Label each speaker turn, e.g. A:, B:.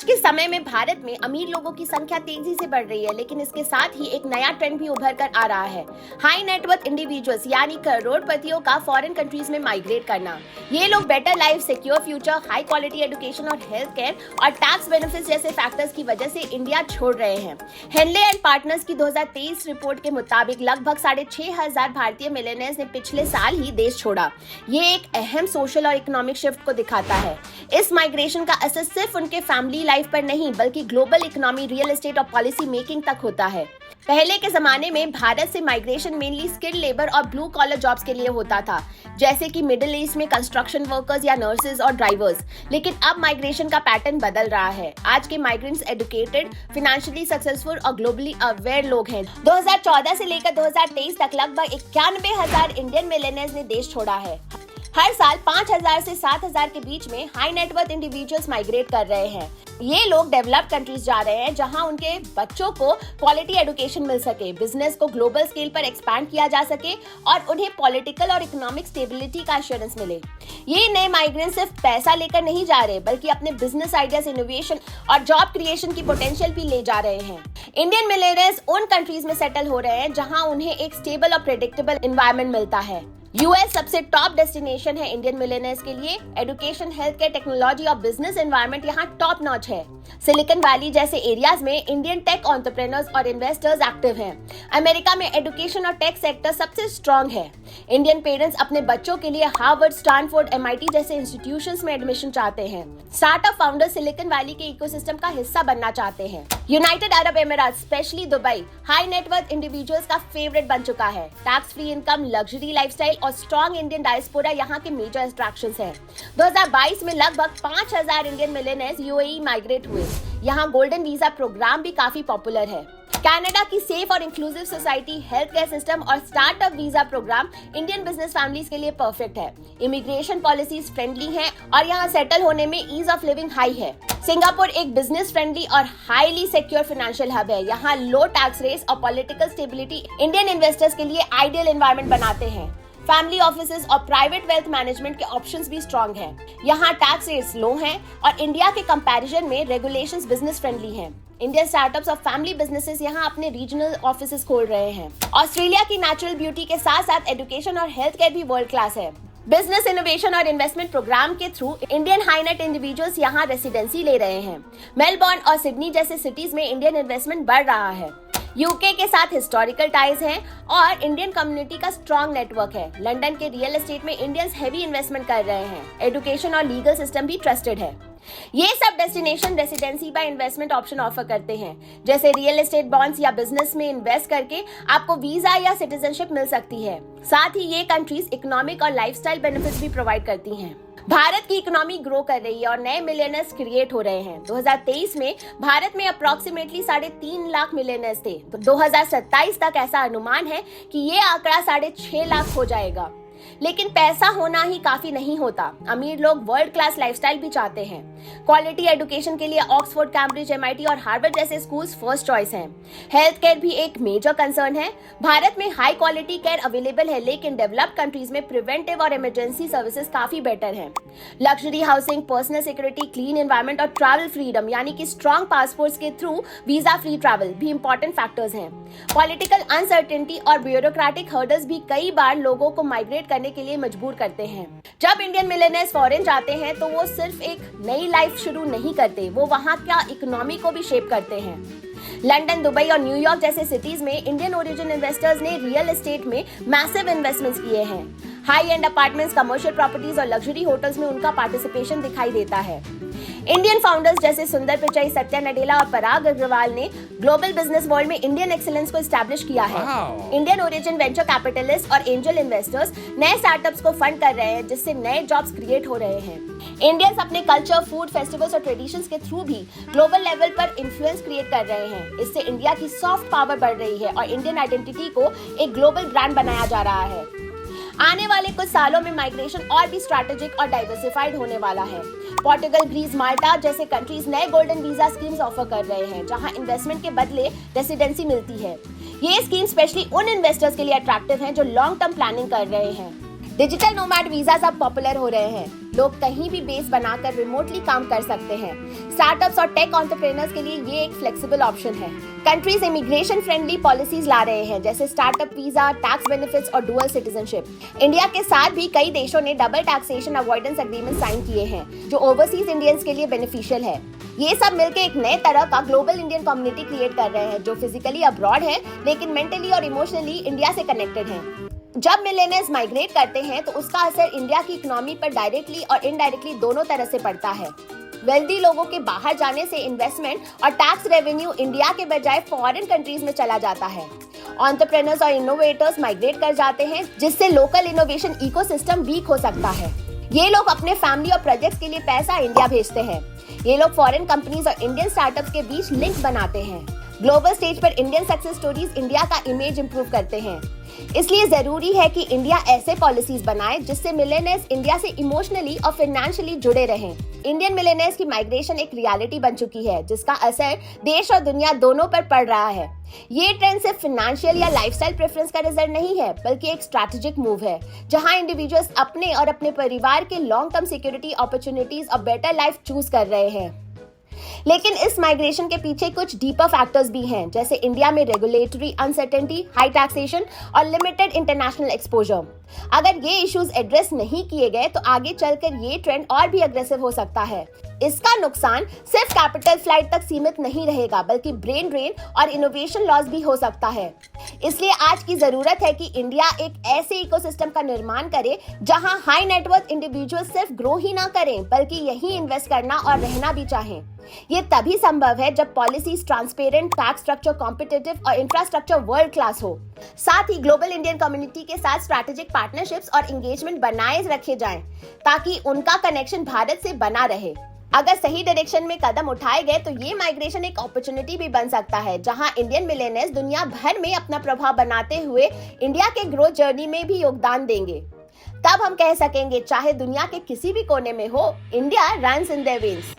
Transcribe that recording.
A: के समय में भारत में अमीर लोगों की संख्या तेजी से बढ़ रही है, लेकिन इसके साथ ही एक नया ट्रेंड भी उभर कर आ रहा है, हाई नेटवर्थ इंडिविजुअल्स यानी करोड़पतियों का फॉरेन कंट्रीज में माइग्रेट करना। ये लोग better life, secure future, high quality education और हेल्थ केयर और टैक्स बेनिफिट्स जैसे फैक्टर्स की वजह से इंडिया छोड़ रहे हैं। हेनले एंड पार्टनर्स की 2023 रिपोर्ट के मुताबिक लगभग 6,500 भारतीय मिलियनेयर्स ने पिछले साल ही देश छोड़ा। ये एक अहम सोशल और इकोनॉमिक शिफ्ट को दिखाता है। इस माइग्रेशन का असर सिर्फ उनके फैमिली लाइफ पर नहीं बल्कि ग्लोबल इकोनॉमी, रियल एस्टेट और पॉलिसी मेकिंग तक होता है। पहले के जमाने में भारत से माइग्रेशन मेनली स्किल्ड लेबर और ब्लू कॉलर जॉब्स के लिए होता था, जैसे कि मिडिल ईस्ट में कंस्ट्रक्शन वर्कर्स या नर्सेज और ड्राइवर्स। लेकिन अब माइग्रेशन का पैटर्न बदल रहा है। आज के माइग्रेंट्स एजुकेटेड, फाइनेंशियली सक्सेसफुल और ग्लोबली अवेयर लोग हैं। 2014 से लेकर 2023 तक लगभग 91,000 इंडियन मिलियनेयर्स ने देश छोड़ा है। हर साल 5,000 से 7,000 के बीच में हाई नेटवर्थ इंडिविजुअल्स माइग्रेट कर रहे हैं। ये लोग डेवलप्ड कंट्रीज जा रहे हैं जहां उनके बच्चों को क्वालिटी एजुकेशन मिल सके, बिजनेस को ग्लोबल स्केल पर एक्सपैंड किया जा सके और उन्हें पॉलिटिकल और इकोनॉमिक स्टेबिलिटी का एश्योरेंस मिले। ये नए माइग्रेंट सिर्फ पैसा लेकर नहीं जा रहे बल्कि अपने बिजनेस आइडियाज, इनोवेशन और जॉब क्रिएशन की पोटेंशियल भी ले जा रहे हैं। इंडियन मिलियनेयर्स उन कंट्रीज में सेटल हो रहे हैं जहां उन्हें एक स्टेबल और प्रेडिक्टेबल एनवायरनमेंट मिलता है। यूएस सबसे टॉप डेस्टिनेशन है इंडियन मिलियनेयर्स के लिए। एजुकेशन, हेल्थ केयर, टेक्नोलॉजी और बिजनेस एनवायरनमेंट यहाँ टॉप नॉच है। सिलिकॉन वैली जैसे एरियाज में इंडियन टेक एंटरप्रेन्योर्स और इन्वेस्टर्स एक्टिव हैं। अमेरिका में एजुकेशन और टेक सेक्टर सबसे स्ट्रांग है। इंडियन पेरेंट्स अपने बच्चों के लिए हार्वर्ड, स्टैनफोर्ड, एमआईटी जैसे इंस्टीट्यूशंस में एडमिशन चाहते हैं। स्टार्टअप फाउंडर्स सिलिकॉन वैली के इकोसिस्टम का हिस्सा बनना चाहते हैं। United Arab Emirates, specially Dubai, high net worth individuals का फेवरेट बन चुका है। Tax free income, luxury lifestyle और स्ट्रॉन्ग इंडियन डायस्पोरा यहाँ के मेजर अट्रैक्शंस हैं। 2022 में लगभग 5,000 इंडियन मिलियनेयर्स यूएई माइग्रेट हुए। यहाँ गोल्डन वीजा प्रोग्राम भी काफी पॉपुलर है। कनाडा की सेफ और inclusive society, health care system और startup visa program Indian business families के लिए परफेक्ट है। इमिग्रेशन पॉलिसीज फ्रेंडली हैं और यहाँ सेटल होने में ईज ऑफ लिविंग हाई है। सिंगापुर एक बिजनेस फ्रेंडली और हाईली सिक्योर फाइनेंशियल हब है। यहाँ लो टैक्स रेट्स और पॉलिटिकल स्टेबिलिटी इंडियन इन्वेस्टर्स के लिए आइडियल एनवायरनमेंट बनाते हैं। फैमिली ऑफिसेज और प्राइवेट वेल्थ मैनेजमेंट के ऑप्शंस भी स्ट्रांग हैं। यहाँ टैक्स रेट्स लो हैं और इंडिया के कंपैरिजन में रेगुलेशंस बिजनेस फ्रेंडली हैं। इंडियन स्टार्टअप्स और फैमिली बिजनेसेस यहाँ अपने रीजनल ऑफिसेज खोल रहे हैं। ऑस्ट्रेलिया की नेचुरल ब्यूटी के साथ साथ एजुकेशन और हेल्थ केयर भी वर्ल्ड क्लास है। बिजनेस इनोवेशन और इन्वेस्टमेंट प्रोग्राम के through Indian high net individuals यहाँ रेसिडेंसी ले रहे हैं। मेलबर्न और सिडनी जैसे सिटीज में इंडियन इन्वेस्टमेंट बढ़ रहा है। यूके के साथ हिस्टोरिकल टाइज हैं और इंडियन कम्युनिटी का स्ट्रॉन्ग नेटवर्क है। लंदन के रियल एस्टेट में इंडियंस हैवी इन्वेस्टमेंट कर रहे हैं। एजुकेशन और लीगल सिस्टम भी ट्रस्टेड है। ये सब destination residency by investment option offer करते हैं, जैसे रियल एस्टेट, बॉन्ड्स या बिजनेस में इन्वेस्ट करके आपको वीजा या सिटीजनशिप मिल सकती है। साथ ही ये कंट्रीज इकोनॉमिक और लाइफस्टाइल बेनिफिट्स भी प्रोवाइड करती हैं। भारत की इकोनॉमी ग्रो कर रही है और नए मिलियनर्स क्रिएट हो रहे हैं। 2023 में भारत में अप्रोक्सीमेटली 3.5 लाख मिलियनर्स थे। तो 2027 तक ऐसा अनुमान है कि ये आंकड़ा 6.5 लाख हो जाएगा। लेकिन पैसा होना ही काफी नहीं होता। अमीर लोग वर्ल्ड क्लास लाइफस्टाइल भी चाहते हैं। क्वालिटी एजुकेशन के लिए ऑक्सफोर्ड, कैम्ब्रिज, एमआईटी और हार्वर्ड जैसे स्कूल्स फर्स्ट चॉइस हैं। हेल्थ केयर भी एक मेजर कंसर्न है। भारत में हाई क्वालिटी केयर अवेलेबल है, लेकिन डेवलप्ड कंट्रीज में प्रिवेंटिव और इमरजेंसी सर्विसेज काफी बेटर हैं। Luxury housing, personal security, clean environment और ट्रैवल फ्रीडम यानी कि स्ट्रॉन्ग पासपोर्ट्स के थ्रू वीजा फ्री ट्रैवल भी इंपॉर्टेंट फैक्टर्स हैं। पॉलिटिकल अनसर्टेनिटी और ब्यूरोक्रेटिक हर्डल्स भी कई बार लोगों को माइग्रेट करने के लिए मजबूर करते हैं। जब इंडियन मिलियनेयर्स फॉरेन जाते हैं तो वो सिर्फ एक नई लाइफ शुरू नहीं करते, वो वहाँ का इकोनॉमी को भी शेप करते हैं। लंदन, दुबई और न्यूयॉर्क जैसे सिटीज में इंडियन ओरिजिन इन्वेस्टर्स ने रियल एस्टेट में मैसिव इन्वेस्टमेंट्स किए हैं। High and apartments, commercial properties और लग्जरी होटल्स में उनका पार्टिसिपेशन दिखाई देता है। इंडियन फाउंडर्स जैसे सुंदर पिचाई, सत्या नडेला और पराग अग्रवाल ने ग्लोबल बिजनेस वर्ल्ड में इंडियन एक्सीलेंस को एस्टैब्लिश किया है। इंडियन ओरिजिन वेंचर कैपिटलिस्ट और एंजल इन्वेस्टर्स नए स्टार्टअप्स को फंड कर रहे हैं, जिससे नए जॉब्स क्रिएट हो रहे हैं। इंडियंस अपने कल्चर, फूड, फेस्टिवल्स और ट्रेडिशंस के थ्रू भी ग्लोबल लेवल पर इन्फ्लुएंस क्रिएट कर रहे हैं। इससे इंडिया की सॉफ्ट पावर बढ़ रही है और इंडियन आइडेंटिटी को एक ग्लोबल ब्रांड बनाया जा रहा है। आने वाले कुछ सालों में माइग्रेशन और भी स्ट्रैटेजिक और डाइवर्सिफाइड होने वाला है। पोर्टुगल, ग्रीस, माल्टा जैसे कंट्रीज नए गोल्डन वीजा स्कीम्स ऑफर कर रहे हैं, जहां इन्वेस्टमेंट के बदले रेसिडेंसी मिलती है। ये स्कीम स्पेशली उन इन्वेस्टर्स के लिए अट्रैक्टिव हैं जो लॉन्ग टर्म प्लानिंग कर रहे हैं। डिजिटल नोमैड वीजास अब पॉपुलर हो रहे हैं। लोग कहीं भी बेस बनाकर रिमोटली काम कर सकते हैं। स्टार्टअप्स और टेक एंटरप्रेन्योर्स के लिए ये एक फ्लेक्सिबल ऑप्शन है। कंट्रीज इमिग्रेशन फ्रेंडली पॉलिसीज ला रहे हैं, जैसे स्टार्टअप वीजा, टैक्स बेनिफिट्स और डुअल सिटीजनशिप। इंडिया के साथ भी कई देशों ने double taxation avoidance agreement sign किए हैं, जो ओवरसीज इंडियंस के लिए बेनिफिशियल है। ये सब मिलकर एक नए तरह का ग्लोबल इंडियन कम्युनिटी क्रिएट कर रहे हैं, जो फिजिकली अब्रॉड है लेकिन मेंटली और इमोशनली इंडिया से कनेक्टेड है। जब मिलेनियर्स माइग्रेट करते हैं तो उसका असर इंडिया की इकोनॉमी पर डायरेक्टली और इनडायरेक्टली दोनों तरह से पड़ता है। वेल्दी लोगों के बाहर जाने से इन्वेस्टमेंट और टैक्स रेवेन्यू इंडिया के बजाय फॉरेन कंट्रीज में चला जाता है। एंटरप्रेन्योर्स और इनोवेटर्स माइग्रेट कर जाते हैं, जिससे लोकल इनोवेशन इकोसिस्टम वीक हो सकता है। ये लोग अपने फैमिली और प्रोजेक्ट्स के लिए पैसा इंडिया भेजते हैं। ये लोग फॉरेन कंपनीज और इंडियन स्टार्टअप्स के बीच लिंक बनाते हैं। ग्लोबल स्टेज पर इंडियन सक्सेस स्टोरीज इंडिया का इमेज इंप्रूव करते हैं। इसलिए जरूरी है कि इंडिया ऐसे पॉलिसीज बनाए जिससे मिलेनियर्स इंडिया से इमोशनली और फाइनेंशियली जुड़े रहें। इंडियन मिलेनियर्स की माइग्रेशन एक रियलिटी बन चुकी है, जिसका असर देश और दुनिया दोनों पर पड़ रहा है। ये ट्रेंड सिर्फ फाइनेंशियल या लाइफस्टाइल प्रेफरेंस का रिजल्ट नहीं है, बल्कि एक स्ट्रैटेजिक मूव है, जहां इंडिविजुअल्स अपने और अपने परिवार के लॉन्ग टर्म सिक्योरिटी, अपॉर्चुनिटीज और बेटर लाइफ चूज कर रहे हैं। लेकिन इस माइग्रेशन के पीछे कुछ डीपर फैक्टर्स भी हैं, जैसे इंडिया में रेगुलेटरी अनसर्टेनिटी, हाई टैक्सेशन और लिमिटेड इंटरनेशनल एक्सपोजर। अगर ये इश्यूज एड्रेस नहीं किए गए तो आगे चलकर ये ट्रेंड और भी अग्रेसिव हो सकता है। इसका नुकसान सिर्फ कैपिटल फ्लाइट तक सीमित नहीं रहेगा, बल्कि ब्रेन ड्रेन और इनोवेशन लॉस भी हो सकता है। इसलिए आज की जरूरत है कि इंडिया एक ऐसे इकोसिस्टम का निर्माण करे जहां हाई नेटवर्थ इंडिविजुअल सिर्फ ग्रो ही ना करें, बल्कि यही इन्वेस्ट करना और रहना भी चाहें। ये तभी संभव है जब policies transparent, tax structure competitive और इंफ्रास्ट्रक्चर वर्ल्ड क्लास हो। साथ ही ग्लोबल इंडियन कम्युनिटी के साथ स्ट्रैटेजिक पार्टनरशिप्स और एंगेजमेंट बनाए रखे जाएं, ताकि उनका कनेक्शन भारत से बना रहे। अगर सही डायरेक्शन में कदम उठाए गए तो ये माइग्रेशन एक अपॉर्चुनिटी भी बन सकता है, जहां इंडियन मिलेनियर्स दुनिया भर में अपना प्रभाव बनाते हुए इंडिया के ग्रोथ जर्नी में भी योगदान देंगे। तब हम कह सकेंगे, चाहे दुनिया के किसी भी कोने में हो, India runs in their veins.